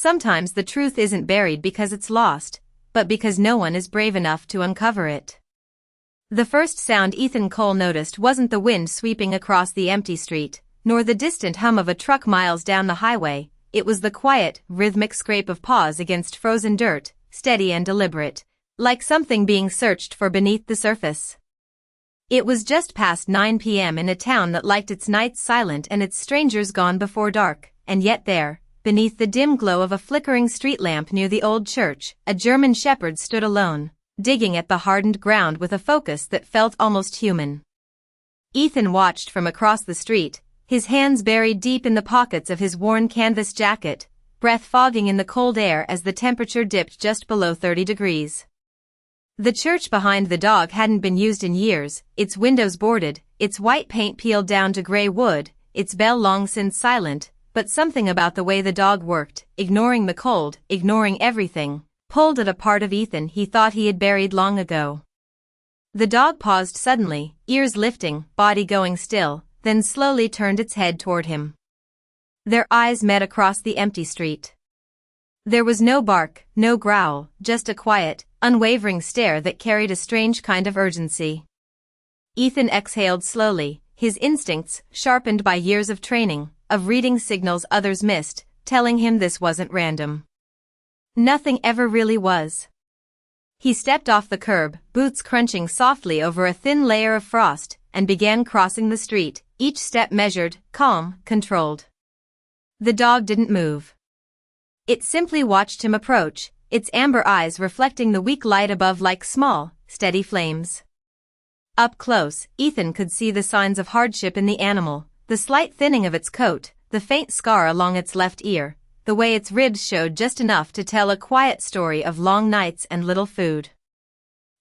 Sometimes the truth isn't buried because it's lost, but because no one is brave enough to uncover it. The first sound Ethan Cole noticed wasn't the wind sweeping across the empty street, nor the distant hum of a truck miles down the highway. It was the quiet, rhythmic scrape of paws against frozen dirt, steady and deliberate, like something being searched for beneath the surface. It was just past 9 p.m. in a town that liked its nights silent and its strangers gone before dark, and yet there, beneath the dim glow of a flickering street lamp near the old church, a German shepherd stood alone, digging at the hardened ground with a focus that felt almost human. Ethan watched from across the street, his hands buried deep in the pockets of his worn canvas jacket, breath fogging in the cold air as the temperature dipped just below 30 degrees. The church behind the dog hadn't been used in years, its windows boarded, its white paint peeled down to gray wood, its bell long since silent, but something about the way the dog worked, ignoring the cold, ignoring everything, pulled at a part of Ethan he thought he had buried long ago. The dog paused suddenly, ears lifting, body going still, then slowly turned its head toward him. Their eyes met across the empty street. There was no bark, no growl, just a quiet, unwavering stare that carried a strange kind of urgency. Ethan exhaled slowly, his instincts, sharpened by years of training, of reading signals others missed, telling him this wasn't random. Nothing ever really was. He stepped off the curb, boots crunching softly over a thin layer of frost, and began crossing the street, each step measured, calm, controlled. The dog didn't move. It simply watched him approach, its amber eyes reflecting the weak light above like small, steady flames. Up close, Ethan could see the signs of hardship in the animal, the slight thinning of its coat, the faint scar along its left ear, the way its ribs showed just enough to tell a quiet story of long nights and little food.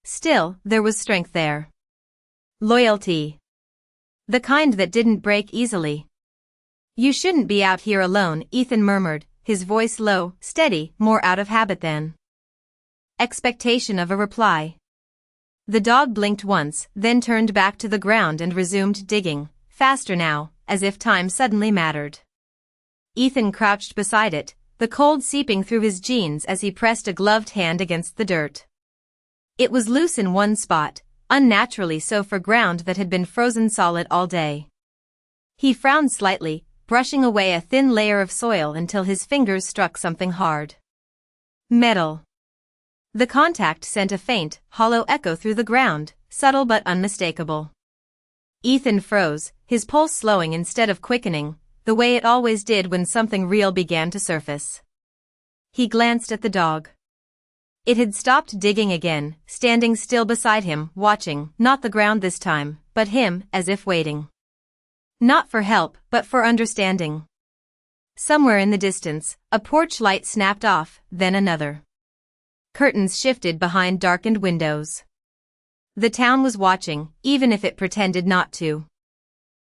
Still, there was strength there. Loyalty. The kind that didn't break easily. "You shouldn't be out here alone," Ethan murmured, his voice low, steady, more out of habit than expectation of a reply. The dog blinked once, then turned back to the ground and resumed digging, faster now, as if time suddenly mattered. Ethan crouched beside it, the cold seeping through his jeans as he pressed a gloved hand against the dirt. It was loose in one spot, unnaturally so for ground that had been frozen solid all day. He frowned slightly, brushing away a thin layer of soil until his fingers struck something hard. Metal. The contact sent a faint, hollow echo through the ground, subtle but unmistakable. Ethan froze, his pulse slowing instead of quickening, the way it always did when something real began to surface. He glanced at the dog. It had stopped digging again, standing still beside him, watching, not the ground this time, but him, as if waiting. Not for help, but for understanding. Somewhere in the distance, a porch light snapped off, then another. Curtains shifted behind darkened windows. The town was watching, even if it pretended not to.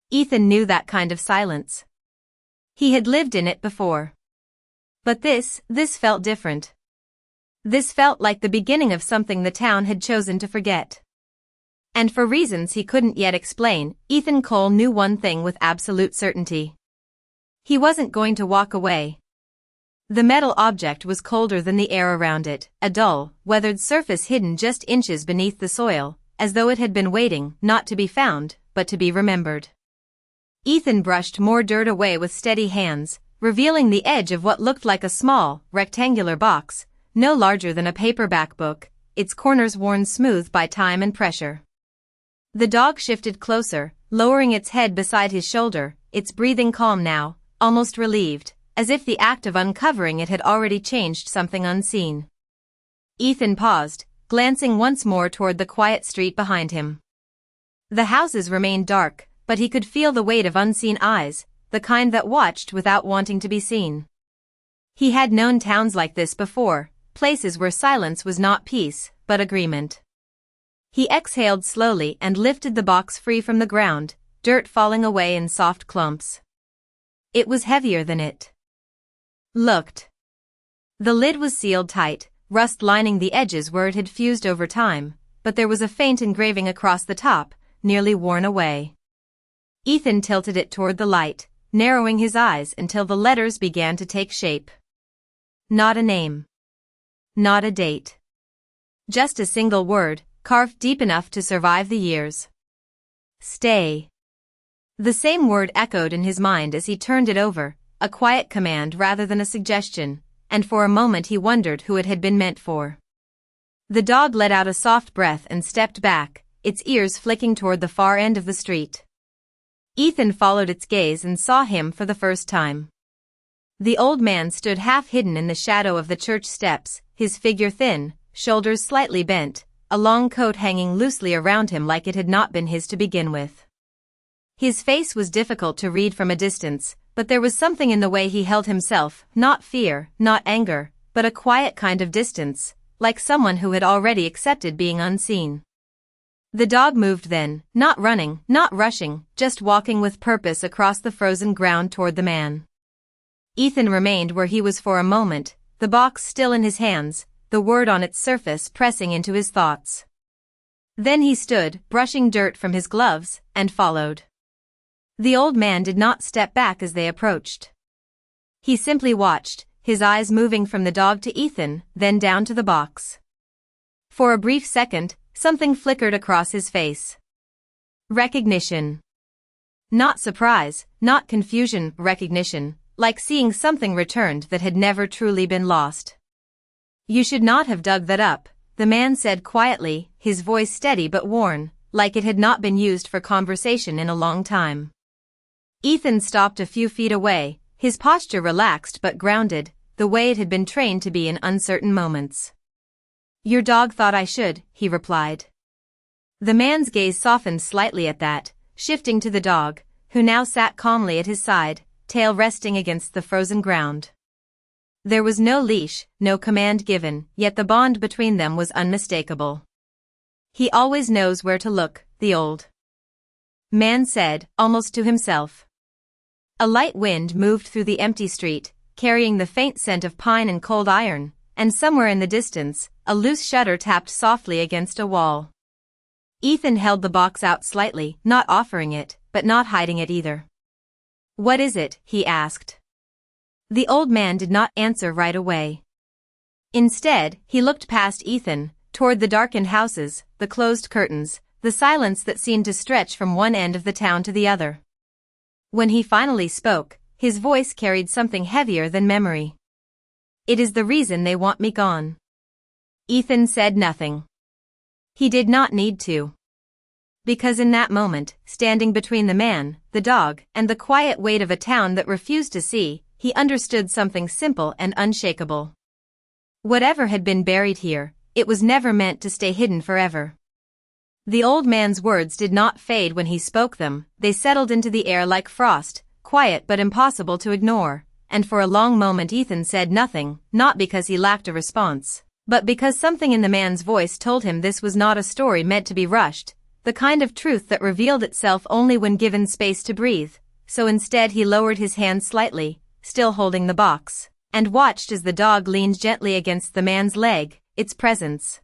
Ethan knew that kind of silence. He had lived in it before. But this felt different. This felt like the beginning of something the town had chosen to forget. And for reasons he couldn't yet explain, Ethan Cole knew one thing with absolute certainty. He wasn't going to walk away. The metal object was colder than the air around it, a dull, weathered surface hidden just inches beneath the soil, as though it had been waiting, not to be found, but to be remembered. Ethan brushed more dirt away with steady hands, revealing the edge of what looked like a small, rectangular box, no larger than a paperback book, its corners worn smooth by time and pressure. The dog shifted closer, lowering its head beside his shoulder, its breathing calm now, almost relieved, as if the act of uncovering it had already changed something unseen. Ethan paused, glancing once more toward the quiet street behind him. The houses remained dark, but he could feel the weight of unseen eyes, the kind that watched without wanting to be seen. He had known towns like this before, places where silence was not peace, but agreement. He exhaled slowly and lifted the box free from the ground, dirt falling away in soft clumps. It was heavier than it looked. The lid was sealed tight, rust lining the edges where it had fused over time, but there was a faint engraving across the top, nearly worn away. Ethan tilted it toward the light, narrowing his eyes until the letters began to take shape. Not a name. Not a date. Just a single word, carved deep enough to survive the years. Stay. The same word echoed in his mind as he turned it over, a quiet command rather than a suggestion, and for a moment he wondered who it had been meant for. The dog let out a soft breath and stepped back, its ears flicking toward the far end of the street. Ethan followed its gaze and saw him for the first time. The old man stood half hidden in the shadow of the church steps, his figure thin, shoulders slightly bent, a long coat hanging loosely around him like it had not been his to begin with. His face was difficult to read from a distance, but there was something in the way he held himself, not fear, not anger, but a quiet kind of distance, like someone who had already accepted being unseen. The dog moved then, not running, not rushing, just walking with purpose across the frozen ground toward the man. Ethan remained where he was for a moment, the box still in his hands, the word on its surface pressing into his thoughts. Then he stood, brushing dirt from his gloves, and followed. The old man did not step back as they approached. He simply watched, his eyes moving from the dog to Ethan, then down to the box. For a brief second, something flickered across his face. Recognition. Not surprise, not confusion, recognition, like seeing something returned that had never truly been lost. "You should not have dug that up," the man said quietly, his voice steady but worn, like it had not been used for conversation in a long time. Ethan stopped a few feet away, his posture relaxed but grounded, the way it had been trained to be in uncertain moments. "Your dog thought I should," he replied. The man's gaze softened slightly at that, shifting to the dog, who now sat calmly at his side, tail resting against the frozen ground. There was no leash, no command given, yet the bond between them was unmistakable. "He always knows where to look," the old man said, almost to himself. A light wind moved through the empty street, carrying the faint scent of pine and cold iron, and somewhere in the distance, a loose shutter tapped softly against a wall. Ethan held the box out slightly, not offering it, but not hiding it either. "What is it?" he asked. The old man did not answer right away. Instead, he looked past Ethan, toward the darkened houses, the closed curtains, the silence that seemed to stretch from one end of the town to the other. When he finally spoke, his voice carried something heavier than memory. "It is the reason they want me gone." Ethan said nothing. He did not need to. Because in that moment, standing between the man, the dog, and the quiet weight of a town that refused to see, he understood something simple and unshakable. Whatever had been buried here, it was never meant to stay hidden forever. The old man's words did not fade when he spoke them, they settled into the air like frost, quiet but impossible to ignore, and for a long moment Ethan said nothing, not because he lacked a response, but because something in the man's voice told him this was not a story meant to be rushed, the kind of truth that revealed itself only when given space to breathe. So instead he lowered his hand slightly, still holding the box, and watched as the dog leaned gently against the man's leg, its presence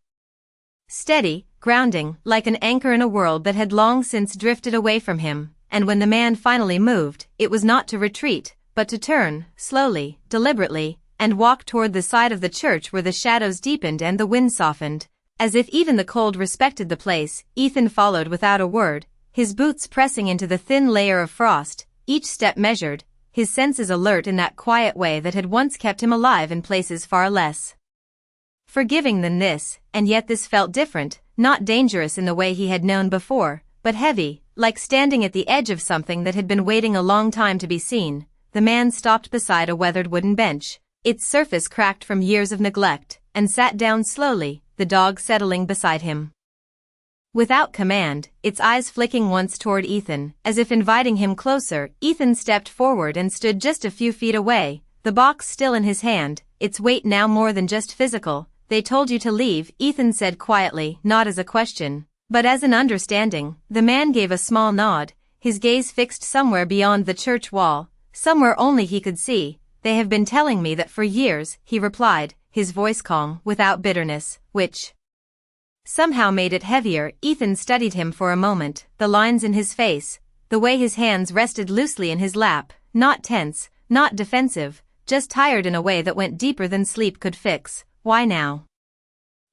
steady, grounding, like an anchor in a world that had long since drifted away from him, and when the man finally moved, it was not to retreat, but to turn, slowly, deliberately, and walk toward the side of the church where the shadows deepened and the wind softened. As if even the cold respected the place, Ethan followed without a word, his boots pressing into the thin layer of frost, each step measured, his senses alert in that quiet way that had once kept him alive in places far less forgiving than this, and yet this felt different, not dangerous in the way he had known before, but heavy, like standing at the edge of something that had been waiting a long time to be seen. The man stopped beside a weathered wooden bench, its surface cracked from years of neglect, and sat down slowly, the dog settling beside him. Without command, its eyes flicking once toward Ethan, as if inviting him closer, Ethan stepped forward and stood just a few feet away, the box still in his hand, its weight now more than just physical. "They told you to leave," Ethan said quietly, not as a question, but as an understanding. The man gave a small nod, his gaze fixed somewhere beyond the church wall, somewhere only he could see. "They have been telling me that for years," he replied, his voice calm, without bitterness, which somehow made it heavier. Ethan studied him for a moment, the lines in his face, the way his hands rested loosely in his lap, not tense, not defensive, just tired in a way that went deeper than sleep could fix. Why now?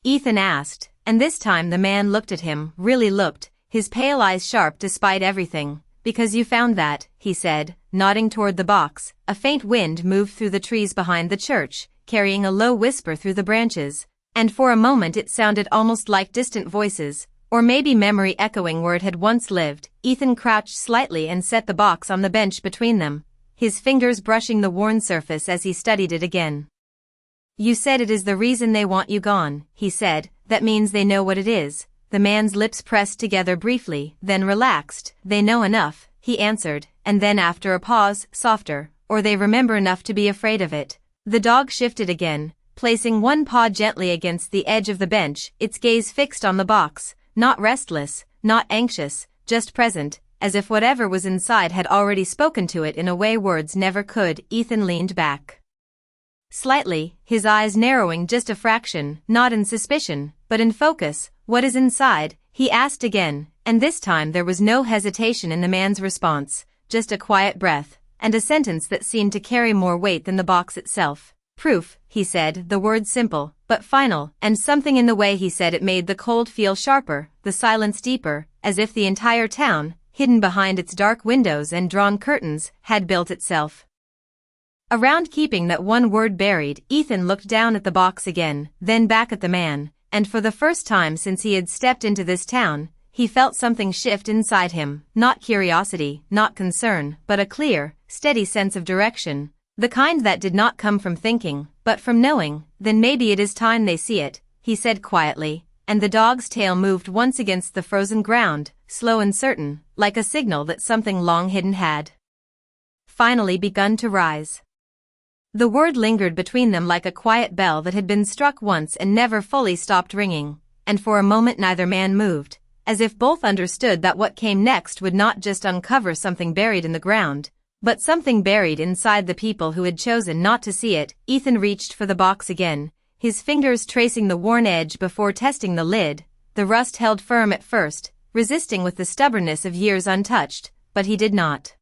Ethan asked, and this time the man looked at him, really looked, his pale eyes sharp despite everything. Because you found that, he said, nodding toward the box. A faint wind moved through the trees behind the church, carrying a low whisper through the branches, and for a moment it sounded almost like distant voices, or maybe memory echoing where it had once lived. Ethan crouched slightly and set the box on the bench between them, his fingers brushing the worn surface as he studied it again. You said it is the reason they want you gone, he said. That means they know what it is. The man's lips pressed together briefly, then relaxed. They know enough, he answered, and then after a pause, softer, or they remember enough to be afraid of it. The dog shifted again, placing one paw gently against the edge of the bench, its gaze fixed on the box, not restless, not anxious, just present, as if whatever was inside had already spoken to it in a way words never could. Ethan leaned back slightly, his eyes narrowing just a fraction, not in suspicion, but in focus. What is inside? He asked again, and this time there was no hesitation in the man's response, just a quiet breath, and a sentence that seemed to carry more weight than the box itself. Proof, he said, the word simple, but final, and something in the way he said it made the cold feel sharper, the silence deeper, as if the entire town, hidden behind its dark windows and drawn curtains, had built itself around keeping that one word buried. Ethan looked down at the box again, then back at the man, and for the first time since he had stepped into this town, he felt something shift inside him, not curiosity, not concern, but a clear, steady sense of direction, the kind that did not come from thinking, but from knowing. Then maybe it is time they see it, he said quietly, and the dog's tail moved once against the frozen ground, slow and certain, like a signal that something long hidden had finally begun to rise. The word lingered between them like a quiet bell that had been struck once and never fully stopped ringing, and for a moment neither man moved, as if both understood that what came next would not just uncover something buried in the ground, but something buried inside the people who had chosen not to see it. Ethan reached for the box again, his fingers tracing the worn edge before testing the lid. The rust held firm at first, resisting with the stubbornness of years untouched, but he did not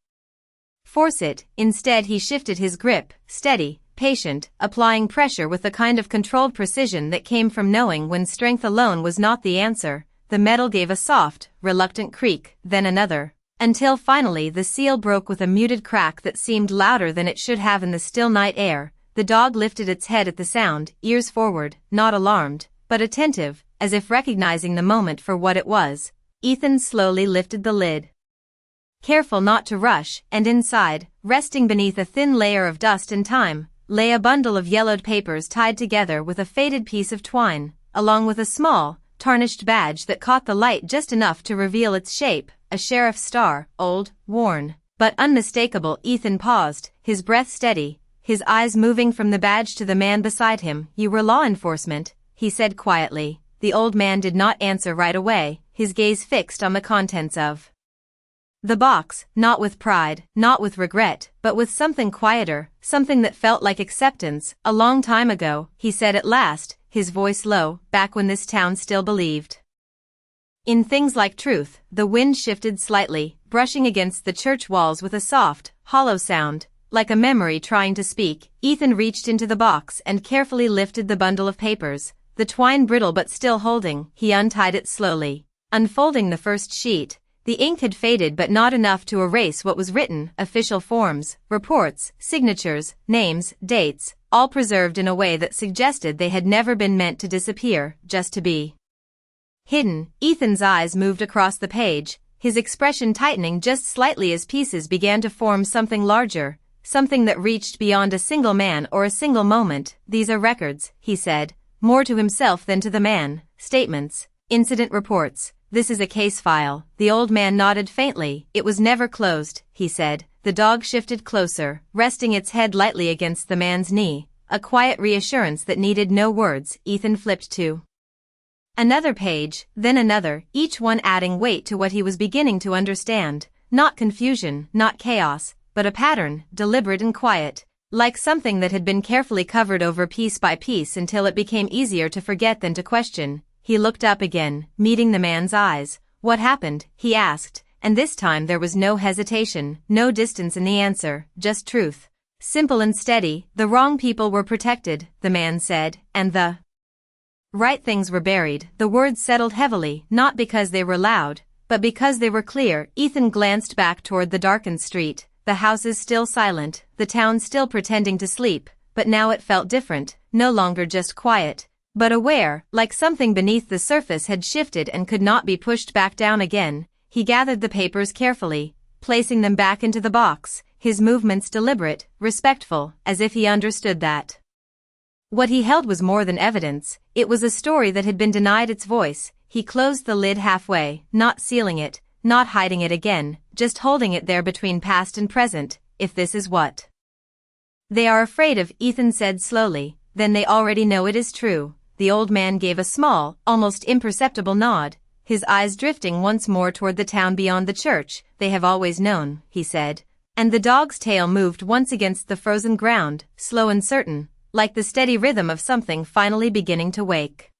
force it. Instead he shifted his grip, steady, patient, applying pressure with the kind of controlled precision that came from knowing when strength alone was not the answer. The metal gave a soft, reluctant creak, then another, until finally the seal broke with a muted crack that seemed louder than it should have in the still night air. The dog lifted its head at the sound, ears forward, not alarmed, but attentive, as if recognizing the moment for what it was. Ethan slowly lifted the lid, careful not to rush, and inside, resting beneath a thin layer of dust and time, lay a bundle of yellowed papers tied together with a faded piece of twine, along with a small, tarnished badge that caught the light just enough to reveal its shape, a sheriff's star, old, worn, but unmistakable. Ethan paused, his breath steady, his eyes moving from the badge to the man beside him. You were law enforcement, he said quietly. The old man did not answer right away, his gaze fixed on the contents of the box, not with pride, not with regret, but with something quieter, something that felt like acceptance. A long time ago, he said at last, his voice low, back when this town still believed in things like truth. The wind shifted slightly, brushing against the church walls with a soft, hollow sound, like a memory trying to speak. Ethan reached into the box and carefully lifted the bundle of papers, the twine brittle but still holding. He untied it slowly, unfolding the first sheet. The ink had faded but not enough to erase what was written. Official forms, reports, signatures, names, dates, all preserved in a way that suggested they had never been meant to disappear, just to be hidden. Ethan's eyes moved across the page, his expression tightening just slightly as pieces began to form something larger, something that reached beyond a single man or a single moment. These are records, he said, more to himself than to the man. Statements, incident reports. This is a case file. The old man nodded faintly. It was never closed, he said. The dog shifted closer, resting its head lightly against the man's knee, a quiet reassurance that needed no words. Ethan flipped to another page, then another, each one adding weight to what he was beginning to understand. Not confusion, not chaos, but a pattern, deliberate and quiet, like something that had been carefully covered over piece by piece until it became easier to forget than to question. He looked up again, meeting the man's eyes. What happened? He asked, and this time there was no hesitation, no distance in the answer, just truth. Simple and steady, the wrong people were protected, the man said, and the right things were buried. The words settled heavily, not because they were loud, but because they were clear. Ethan glanced back toward the darkened street, the houses still silent, the town still pretending to sleep, but now it felt different, no longer just quiet, but aware, like something beneath the surface had shifted and could not be pushed back down again. He gathered the papers carefully, placing them back into the box, his movements deliberate, respectful, as if he understood that what he held was more than evidence, it was a story that had been denied its voice. He closed the lid halfway, not sealing it, not hiding it again, just holding it there between past and present. If this is what they are afraid of, Ethan said slowly, then they already know it is true. The old man gave a small, almost imperceptible nod, his eyes drifting once more toward the town beyond the church. They have always known, he said, and the dog's tail moved once against the frozen ground, slow and certain, like the steady rhythm of something finally beginning to wake.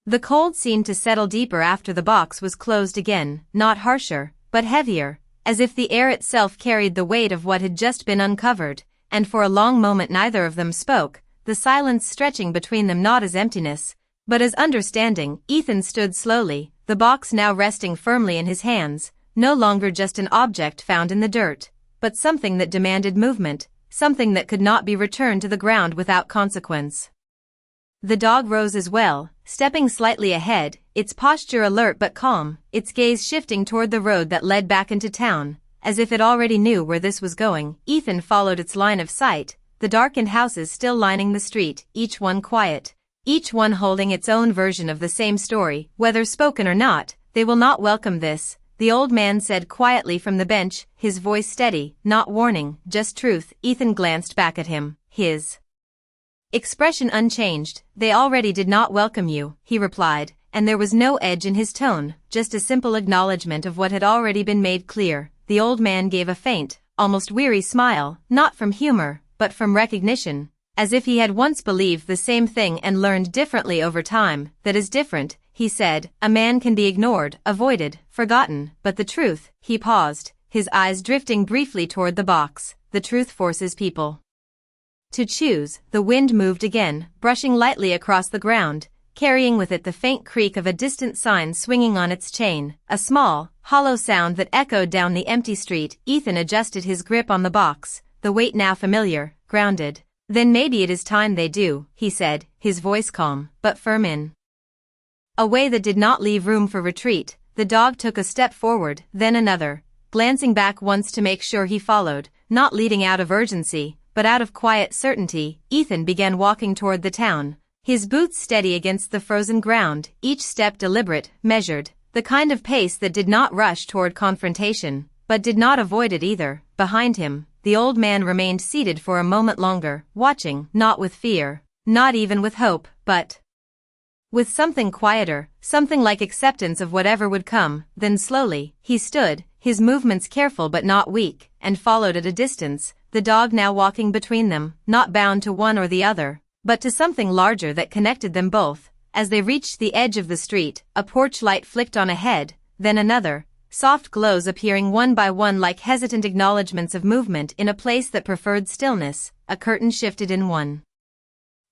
The cold seemed to settle deeper after the box was closed again, not harsher, but heavier, as if the air itself carried the weight of what had just been uncovered, and for a long moment neither of them spoke, the silence stretching between them not as emptiness, but as understanding. Ethan stood slowly, the box now resting firmly in his hands, no longer just an object found in the dirt, but something that demanded movement, something that could not be returned to the ground without consequence. The dog rose as well, stepping slightly ahead, its posture alert but calm, its gaze shifting toward the road that led back into town, as if it already knew where this was going. Ethan followed its line of sight, the darkened houses still lining the street, each one quiet, each one holding its own version of the same story. Whether spoken or not, they will not welcome this, the old man said quietly from the bench, his voice steady, not warning, just truth. Ethan glanced back at him, his expression unchanged. They already did not welcome you, he replied, and there was no edge in his tone, just a simple acknowledgment of what had already been made clear. The old man gave a faint, almost weary smile, not from humor, but from recognition, as if he had once believed the same thing and learned differently over time. That is different, he said. A man can be ignored, avoided, forgotten, but the truth. He paused, his eyes drifting briefly toward the box. The truth forces people to choose. The wind moved again, brushing lightly across the ground, carrying with it the faint creak of a distant sign swinging on its chain, a small, hollow sound that echoed down the empty street. Ethan adjusted his grip on the box, the weight now familiar, grounded. Then maybe it is time they do, he said, his voice calm, but firm in a way that did not leave room for retreat. The dog took a step forward, then another, glancing back once to make sure he followed, not leading out of urgency, but out of quiet certainty. Ethan began walking toward the town, his boots steady against the frozen ground, each step deliberate, measured, the kind of pace that did not rush toward confrontation, but did not avoid it either. Behind him, the old man remained seated for a moment longer, watching, not with fear, not even with hope, but with something quieter, something like acceptance of whatever would come. Then slowly, he stood, his movements careful but not weak, and followed at a distance, the dog now walking between them, not bound to one or the other, but to something larger that connected them both. As they reached the edge of the street, a porch light flicked on ahead, then another, soft glows appearing one by one like hesitant acknowledgments of movement in a place that preferred stillness. A curtain shifted in one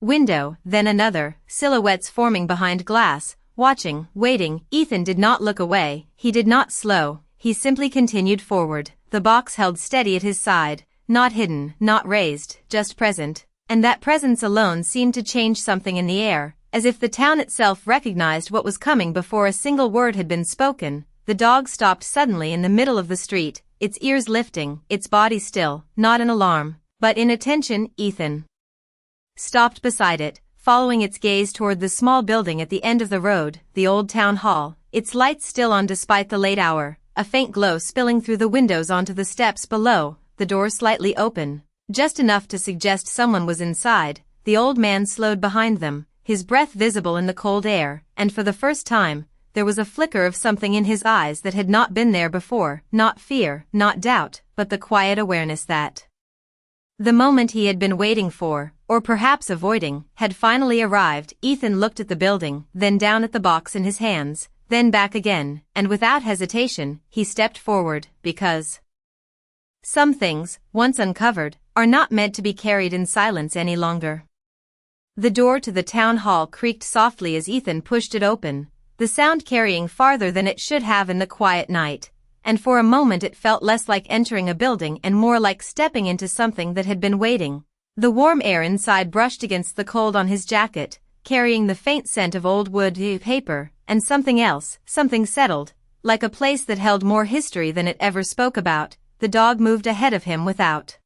window, then another, silhouettes forming behind glass, watching, waiting. Ethan did not look away, he did not slow, he simply continued forward, the box held steady at his side, not hidden, not raised, just present, and that presence alone seemed to change something in the air, as if the town itself recognized what was coming before a single word had been spoken. The dog stopped suddenly in the middle of the street, its ears lifting, its body still, not in alarm, but in attention. Ethan stopped beside it, following its gaze toward the small building at the end of the road, the old town hall, its lights still on despite the late hour, a faint glow spilling through the windows onto the steps below, the door slightly open, just enough to suggest someone was inside. The old man slowed behind them, his breath visible in the cold air, and for the first time, there was a flicker of something in his eyes that had not been there before, not fear, not doubt, but the quiet awareness that the moment he had been waiting for, or perhaps avoiding, had finally arrived. Ethan looked at the building, then down at the box in his hands, then back again, and without hesitation, he stepped forward, because some things, once uncovered, are not meant to be carried in silence any longer. The door to the town hall creaked softly as Ethan pushed it open, the sound carrying farther than it should have in the quiet night, and for a moment it felt less like entering a building and more like stepping into something that had been waiting. The warm air inside brushed against the cold on his jacket, carrying the faint scent of old wood paper, and something else, something settled, like a place that held more history than it ever spoke about. The dog moved ahead of him without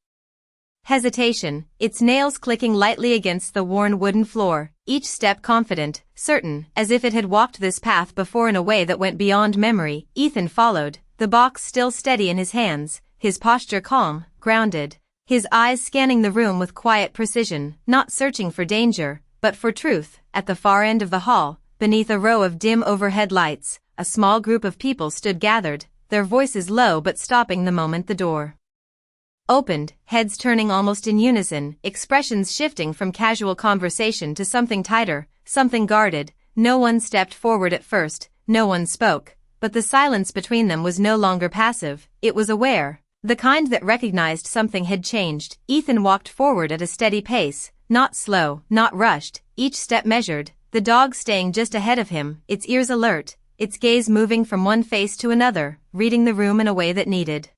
hesitation, its nails clicking lightly against the worn wooden floor, each step confident, certain, as if it had walked this path before in a way that went beyond memory. Ethan followed, the box still steady in his hands, his posture calm, grounded, his eyes scanning the room with quiet precision, not searching for danger, but for truth. At the far end of the hall, beneath a row of dim overhead lights, a small group of people stood gathered, their voices low but stopping the moment the door opened, heads turning almost in unison, expressions shifting from casual conversation to something tighter, something guarded. No one stepped forward at first, no one spoke, but the silence between them was no longer passive, it was aware, the kind that recognized something had changed. Ethan walked forward at a steady pace, not slow, not rushed, each step measured, the dog staying just ahead of him, its ears alert, its gaze moving from one face to another, reading the room in a way that needed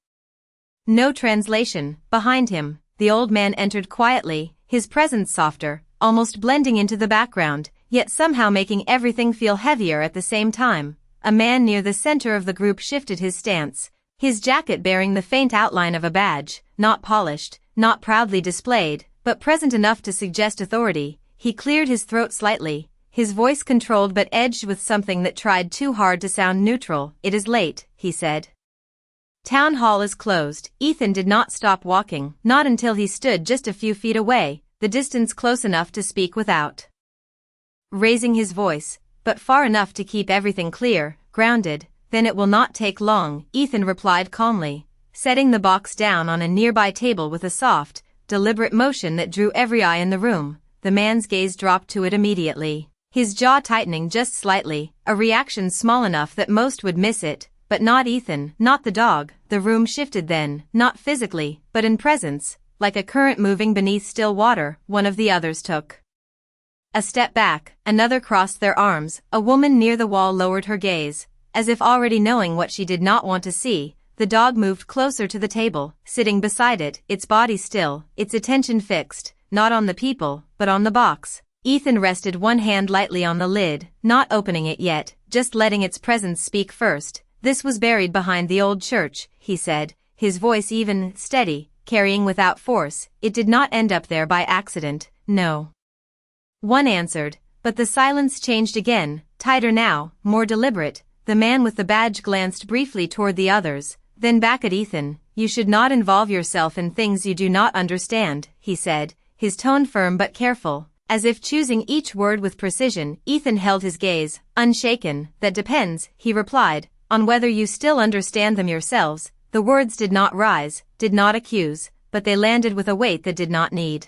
no translation. Behind him, the old man entered quietly, his presence softer, almost blending into the background, yet somehow making everything feel heavier at the same time. A man near the center of the group shifted his stance, his jacket bearing the faint outline of a badge, not polished, not proudly displayed, but present enough to suggest authority. He cleared his throat slightly, his voice controlled but edged with something that tried too hard to sound neutral. "It is late," he said. "Town hall is closed." Ethan did not stop walking, not until he stood just a few feet away, the distance close enough to speak without raising his voice, but far enough to keep everything clear, grounded. "Then it will not take long," Ethan replied calmly, setting the box down on a nearby table with a soft, deliberate motion that drew every eye in the room. The man's gaze dropped to it immediately, his jaw tightening just slightly, a reaction small enough that most would miss it. But not Ethan, not the dog. The room shifted then, not physically, but in presence, like a current moving beneath still water. One of the others took a step back, another crossed their arms. A woman near the wall lowered her gaze, as if already knowing what she did not want to see. The dog moved closer to the table, sitting beside it, its body still, its attention fixed, not on the people, but on the box. Ethan rested one hand lightly on the lid, not opening it yet, just letting its presence speak first. "This was buried behind the old church," he said, his voice even, steady, carrying without force. "It did not end up there by accident." "No." One answered, but the silence changed again, tighter now, more deliberate. The man with the badge glanced briefly toward the others, then back at Ethan. "You should not involve yourself in things you do not understand," he said, his tone firm but careful, as if choosing each word with precision. Ethan held his gaze, unshaken. "That depends," he replied, "on whether you still understand them yourselves." The words did not rise, did not accuse, but they landed with a weight that did not need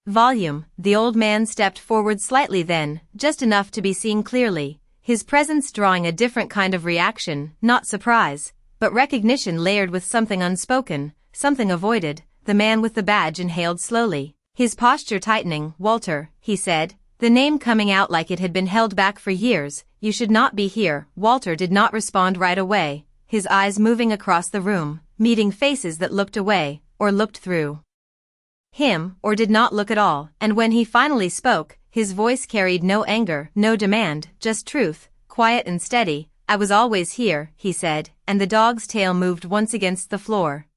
volume. The old man stepped forward slightly then, just enough to be seen clearly, his presence drawing a different kind of reaction, not surprise, but recognition layered with something unspoken, something avoided. The man with the badge inhaled slowly, his posture tightening. "Walter," he said, the name coming out like it had been held back for years. "You should not be here." Walter did not respond right away, his eyes moving across the room, meeting faces that looked away, or looked through him, or did not look at all. And when he finally spoke, his voice carried no anger, no demand, just truth, quiet and steady. "I was always here," he said, and the dog's tail moved once against the floor,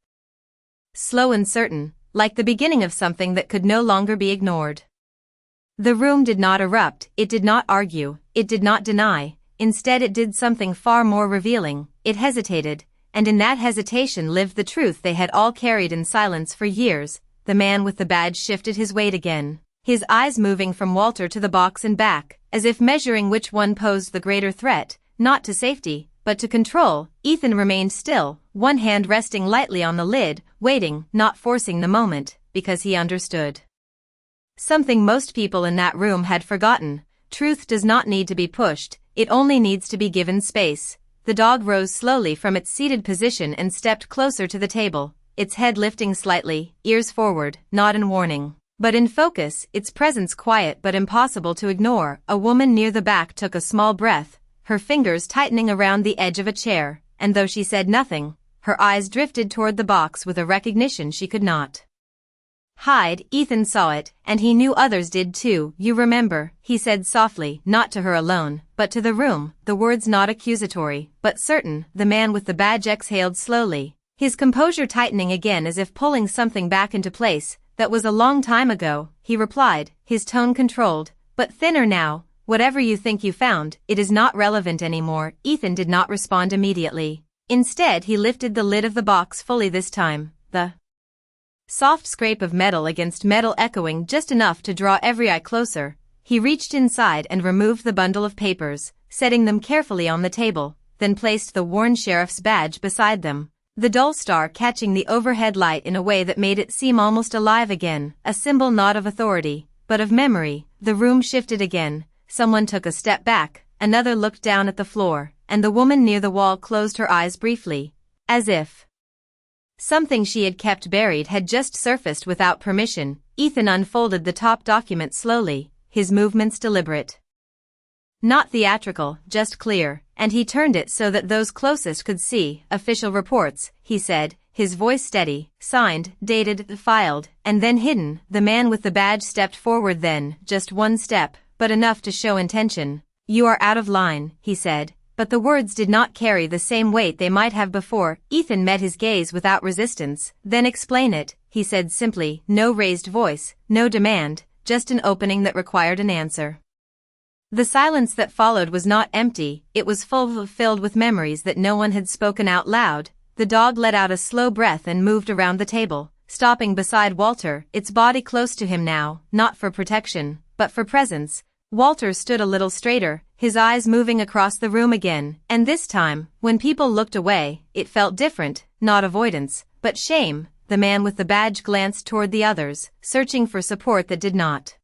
slow and certain, like the beginning of something that could no longer be ignored. The room did not erupt, it did not argue, it did not deny. Instead it did something far more revealing. It hesitated, and in that hesitation lived the truth they had all carried in silence for years. The man with the badge shifted his weight again, his eyes moving from Walter to the box and back, as if measuring which one posed the greater threat, not to safety, but to control. Ethan remained still, one hand resting lightly on the lid, waiting, not forcing the moment, because he understood something most people in that room had forgotten. Truth does not need to be pushed, it only needs to be given space. The dog rose slowly from its seated position and stepped closer to the table, its head lifting slightly, ears forward, not in warning, but in focus, its presence quiet but impossible to ignore. A woman near the back took a small breath, her fingers tightening around the edge of a chair, and though she said nothing, her eyes drifted toward the box with a recognition she could not hide. Ethan saw it, and he knew others did too. "You remember," he said softly, not to her alone, but to the room, the words not accusatory, but certain. The man with the badge exhaled slowly, his composure tightening again as if pulling something back into place. "That was a long time ago," he replied, his tone controlled, but thinner now. "Whatever you think you found, it is not relevant anymore." Ethan did not respond immediately. Instead, he lifted the lid of the box fully this time, the soft scrape of metal against metal echoing just enough to draw every eye closer. He reached inside and removed the bundle of papers, setting them carefully on the table, then placed the worn sheriff's badge beside them, the dull star catching the overhead light in a way that made it seem almost alive again, a symbol not of authority, but of memory. The room shifted again, someone took a step back, another looked down at the floor, and the woman near the wall closed her eyes briefly, as if something she had kept buried had just surfaced without permission. Ethan unfolded the top document slowly, his movements deliberate, not theatrical, just clear, and he turned it so that those closest could see. "Official reports," he said, his voice steady, "signed, dated, filed, and then hidden." The man with the badge stepped forward then, just one step, but enough to show intention. "You are out of line," he said, but the words did not carry the same weight they might have before. Ethan met his gaze without resistance. "Then explain it," he said simply, no raised voice, no demand, just an opening that required an answer. The silence that followed was not empty, it was filled with memories that no one had spoken out loud. The dog let out a slow breath and moved around the table, stopping beside Walter, its body close to him now, not for protection, but for presence. Walter stood a little straighter, his eyes moving across the room again, and this time, when people looked away, it felt different, not avoidance, but shame. The man with the badge glanced toward the others, searching for support that did not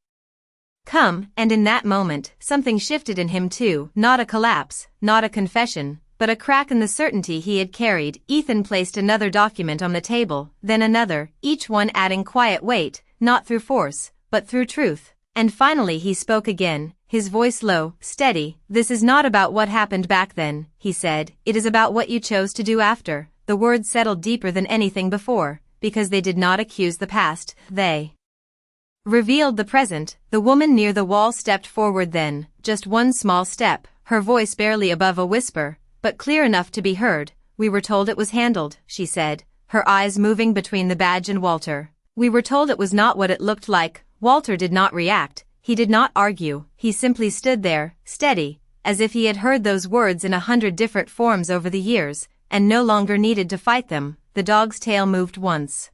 come, and in that moment, something shifted in him too, not a collapse, not a confession, but a crack in the certainty he had carried. Ethan placed another document on the table, then another, each one adding quiet weight, not through force, but through truth. And finally he spoke again, his voice low, steady. "This is not about what happened back then," he said, "it is about what you chose to do after." The words settled deeper than anything before, because they did not accuse the past, they revealed the present. The woman near the wall stepped forward then, just one small step, her voice barely above a whisper, but clear enough to be heard. "We were told it was handled," she said, her eyes moving between the badge and Walter. "We were told it was not what it looked like." Walter did not react, he did not argue, he simply stood there, steady, as if he had heard those words in 100 different forms over the years, and no longer needed to fight them. The dog's tail moved once,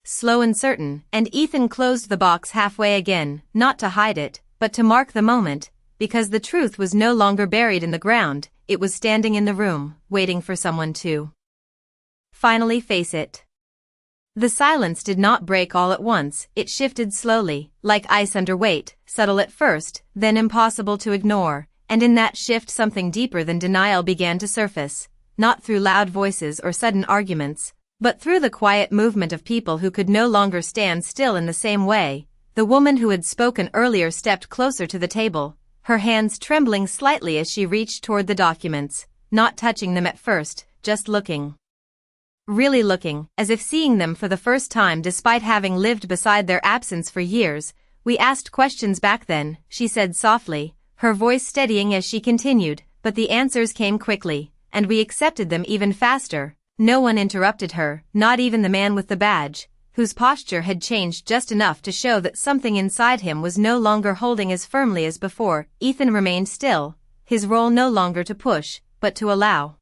slow and certain, and Ethan closed the box halfway again, not to hide it, but to mark the moment, because the truth was no longer buried in the ground, it was standing in the room, waiting for someone to finally face it. The silence did not break all at once, it shifted slowly, like ice under weight, subtle at first, then impossible to ignore, and in that shift something deeper than denial began to surface, not through loud voices or sudden arguments, but through the quiet movement of people who could no longer stand still in the same way. The woman who had spoken earlier stepped closer to the table, her hands trembling slightly as she reached toward the documents, not touching them at first, just looking. Really looking, as if seeing them for the first time despite having lived beside their absence for years. "We asked questions back then," she said softly, her voice steadying as she continued, "but the answers came quickly, and we accepted them even faster." No one interrupted her, not even the man with the badge, whose posture had changed just enough to show that something inside him was no longer holding as firmly as before. Ethan remained still, his role no longer to push, but to allow.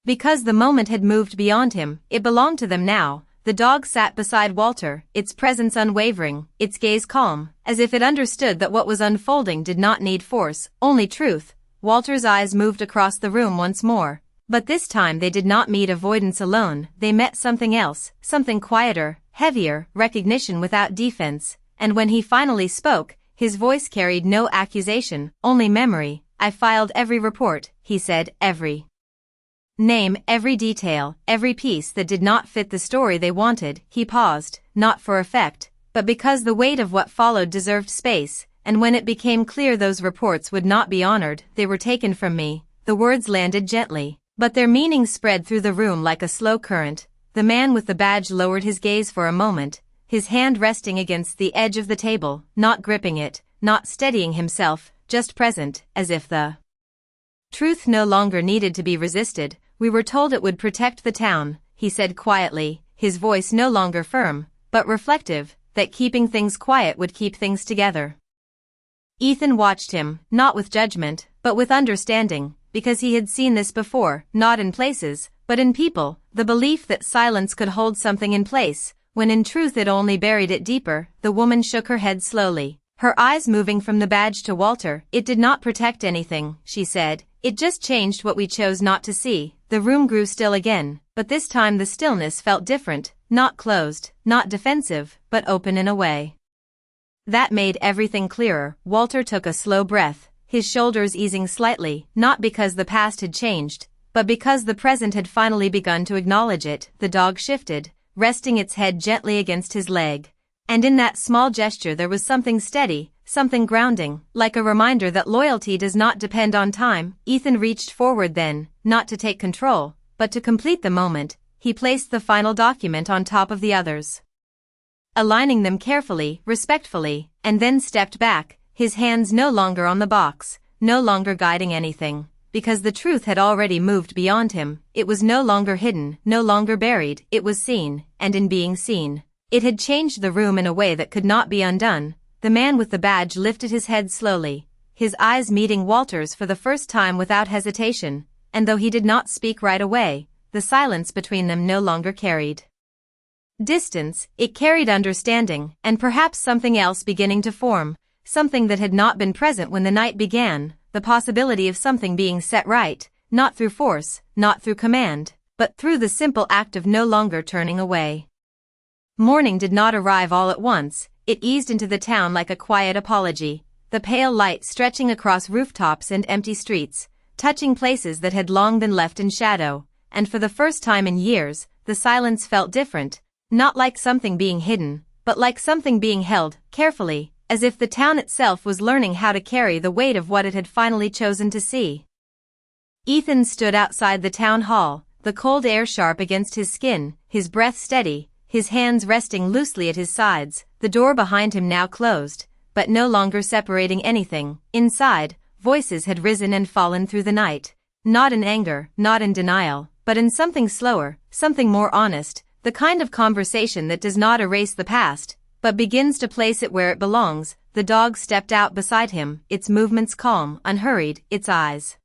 Because the moment had moved beyond him, it belonged to them now. The dog sat beside Walter, its presence unwavering, its gaze calm, as if it understood that what was unfolding did not need force, only truth. Walter's eyes moved across the room once more, but this time they did not meet avoidance alone, they met something else, something quieter, heavier, recognition without defense, and when he finally spoke, his voice carried no accusation, only memory. "I filed every report," he said, "every Name every detail, every piece that did not fit the story they wanted. He paused, not for effect, but because the weight of what followed deserved space, and when it became clear those reports would not be honored, they were taken from me. The words landed gently, but their meaning spread through the room like a slow current. The man with the badge lowered his gaze for a moment, his hand resting against the edge of the table, not gripping it, not steadying himself, just present, as if the truth no longer needed to be resisted. We were told it would protect the town, he said quietly, his voice no longer firm, but reflective, that keeping things quiet would keep things together. Ethan watched him, not with judgment, but with understanding, because he had seen this before, not in places, but in people, the belief that silence could hold something in place, when in truth it only buried it deeper. The woman shook her head slowly, her eyes moving from the badge to Walter. It did not protect anything, she said, it just changed what we chose not to see. The room grew still again, but this time the stillness felt different, not closed, not defensive, but open in a way that made everything clearer. Walter took a slow breath, his shoulders easing slightly, not because the past had changed, but because the present had finally begun to acknowledge it. The dog shifted, resting its head gently against his leg, and in that small gesture there was something steady, something grounding, like a reminder that loyalty does not depend on time. Ethan reached forward then, not to take control, but to complete the moment. He placed the final document on top of the others, aligning them carefully, respectfully, and then stepped back, his hands no longer on the box, no longer guiding anything, because the truth had already moved beyond him. It was no longer hidden, no longer buried, it was seen, and in being seen, it had changed the room in a way that could not be undone. The man with the badge lifted his head slowly, his eyes meeting Walter's for the first time without hesitation, and though he did not speak right away, the silence between them no longer carried distance, it carried understanding, and perhaps something else beginning to form, something that had not been present when the night began, the possibility of something being set right, not through force, not through command, but through the simple act of no longer turning away. Morning did not arrive all at once, it eased into the town like a quiet apology, the pale light stretching across rooftops and empty streets, touching places that had long been left in shadow, and for the first time in years, the silence felt different, not like something being hidden, but like something being held, carefully, as if the town itself was learning how to carry the weight of what it had finally chosen to see. Ethan stood outside the town hall, the cold air sharp against his skin, his breath steady, his hands resting loosely at his sides, the door behind him now closed, but no longer separating anything. Inside, voices had risen and fallen through the night, not in anger, not in denial, but in something slower, something more honest, the kind of conversation that does not erase the past, but begins to place it where it belongs. The dog stepped out beside him, its movements calm, unhurried, its eyes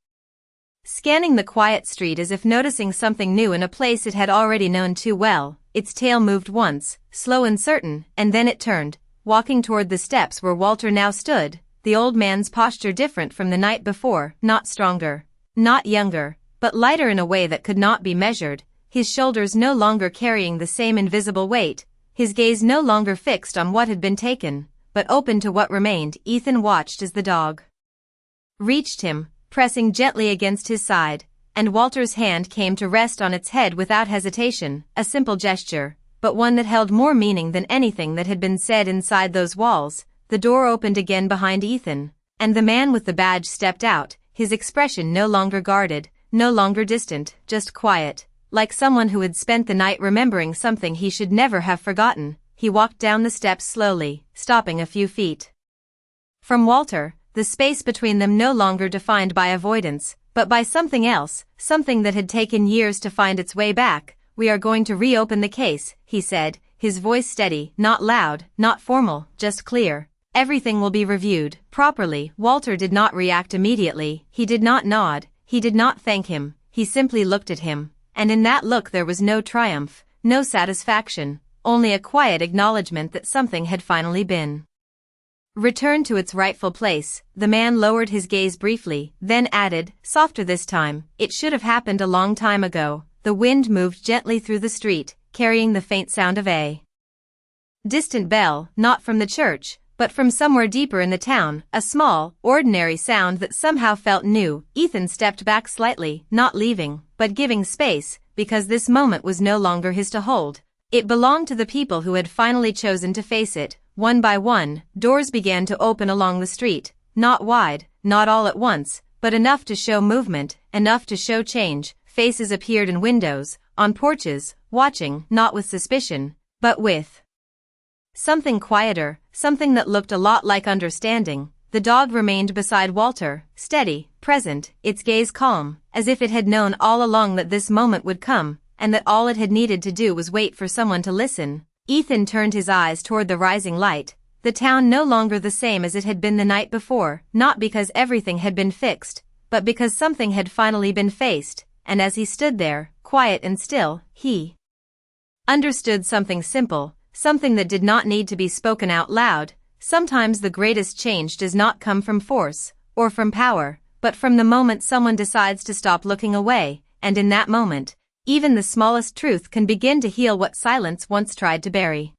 scanning the quiet street as if noticing something new in a place it had already known too well. Its tail moved once, slow and certain, and then it turned, walking toward the steps where Walter now stood, the old man's posture different from the night before, not stronger, not younger, but lighter in a way that could not be measured, his shoulders no longer carrying the same invisible weight, his gaze no longer fixed on what had been taken, but open to what remained. Ethan watched as the dog reached him, pressing gently against his side, and Walter's hand came to rest on its head without hesitation, a simple gesture, but one that held more meaning than anything that had been said inside those walls. The door opened again behind Ethan, and the man with the badge stepped out, his expression no longer guarded, no longer distant, just quiet, like someone who had spent the night remembering something he should never have forgotten. He walked down the steps slowly, stopping a few feet from Walter, the space between them no longer defined by avoidance, but by something else, something that had taken years to find its way back. "We are going to reopen the case," he said, his voice steady, not loud, not formal, just clear. "Everything will be reviewed properly." Walter did not react immediately, he did not nod, he did not thank him, he simply looked at him, and in that look there was no triumph, no satisfaction, only a quiet acknowledgment that something had finally been returned to its rightful place. The man lowered his gaze briefly, then added, softer this time, "It should have happened a long time ago." The wind moved gently through the street, carrying the faint sound of a distant bell, not from the church, But from somewhere deeper in the town, a small, ordinary sound that somehow felt new. Ethan stepped back slightly, not leaving, but giving space, because this moment was no longer his to hold. It belonged to the people who had finally chosen to face it. One by one, doors began to open along the street, not wide, not all at once, but enough to show movement, enough to show change. Faces appeared in windows, on porches, watching, not with suspicion, but with something quieter, something that looked a lot like understanding. The dog remained beside Walter, steady, present, its gaze calm, as if it had known all along that this moment would come, and that all it had needed to do was wait for someone to listen. Ethan turned his eyes toward the rising light, the town no longer the same as it had been the night before, not because everything had been fixed, but because something had finally been faced, and as he stood there, quiet and still, he understood something simple, something that did not need to be spoken out loud. Sometimes the greatest change does not come from force, or from power, but from the moment someone decides to stop looking away, and in that moment, even the smallest truth can begin to heal what silence once tried to bury.